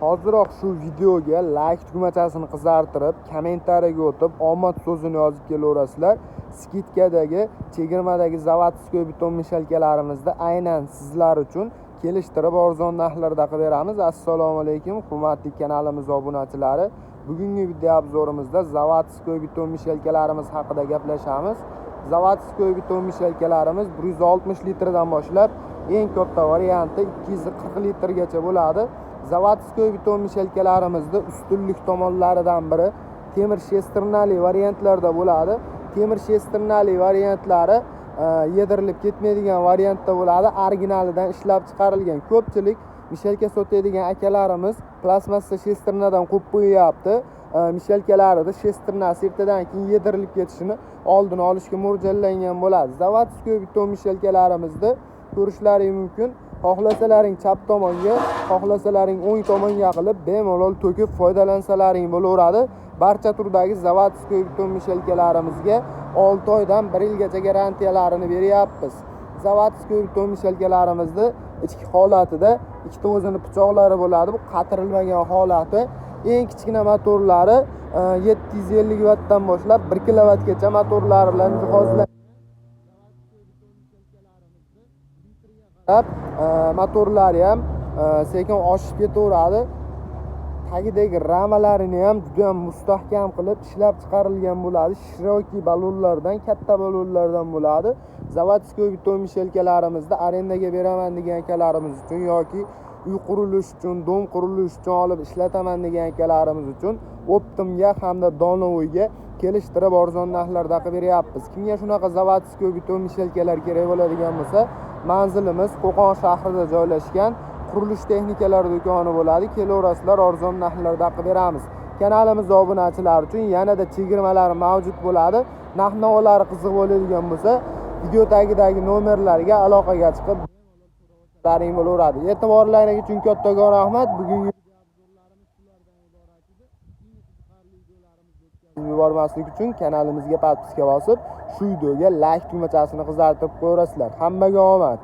Hoziroq shu videoga like tugmachasini qizartirib, kommentariyaga o'tib, omad so'zini yozib kelaverasizlar. Skitkadagi chegirmadagi zavodskoy beton mishalkalarimizda aynan sizlar uchun kelishtirib arzon narxlarda qilib beramiz. Assalomu alaykum, hurmatli kanalimiz obunachilari. Bugungi video obzorimizda zavodskoy beton mishalkalarimiz haqida gaplashamiz. Zavodskoy beton mishalkalarimiz 160 litrdan boshlab eng katta varianti 240 litrgacha bo'ladi. Zavodskoy beton mishalkalarimizda ustunlik tomonlaridan biri temir shesternali variantlarda bo'ladi. Temir shesternali variantlari yedirilib ketmaydigan variantda bo'ladi. Originalidan ishlab chiqarilgan. Ko'pchilik mishalka sotadigan akalarimiz plastmassa shesternadan qo'yib qo'yyapti. Mishalkalarida shesternasi ertadan keyin yedirilib ketishini oldini olishga mo'ljallangan bo'ladi. Zavodskoy beton mishalkalarimizda ko'rishlaring mumkin. Xohlasalaring chap tomonga, xohlasalaring o'ng tomonga qilib bemalol to'kib foydalansalaring bo'laveradi. Barcha turdagi zavodskoy beton mishalkalarimizga 6 oydan 1 yilgacha garantiyalarini beryapmiz. Zavodskoy beton mishalkalarimizda ichki holatida ikkita o'zini pichoqlari bo'ladi. Bu qatirilmagan holati. Eng kichkina motorlari 750 vattdan boshlab 1 kilovatgacha motorlari bilan jihozlangan. Motorlari ham sekin oshib ketaveradi. Tagidagi ramalarini ham juda ham mustahkam qilib ishlab chiqarilgan bo'ladi. Shiroki balonlardan, katta balonlardan bo'ladi. Zavodskoy beton mishalkalarimizda arendaga beraman degan akalarimiz uchun yoki uy qurilish uchun, dom qurilish uchun olib ishlataman degan akalarimiz uchun Optimga hamda Donovoyga kelishtirib arzon narxlarda qilib beryapmiz. Kimga shunaqa zavodskoy beton mishalkalar kerak bo'ladigan bo'lsa, manzilimiz Qo'qon shahrida joylashgan qurilish texnikalari do'koni bo'ladi. Kelaverasizlar, arzon narxlarda qilib beramiz. Kanalimiz obunachilari uchun yanada chegirmalar mavjud bo'ladi. Narx-navolari qiziq bo'ladigan bo'lsa, video tagidagi nomerlarga aloqaga chiqib so'rashlaring bo'laveradi. E'tiborlaringiz uchun kattakon rahmat. Bugungi yubormaslik uchun kanalimizga podpiska bosib, shu videoga like tugmachasini qizartirib qo'yasizlar. Hammaga omad.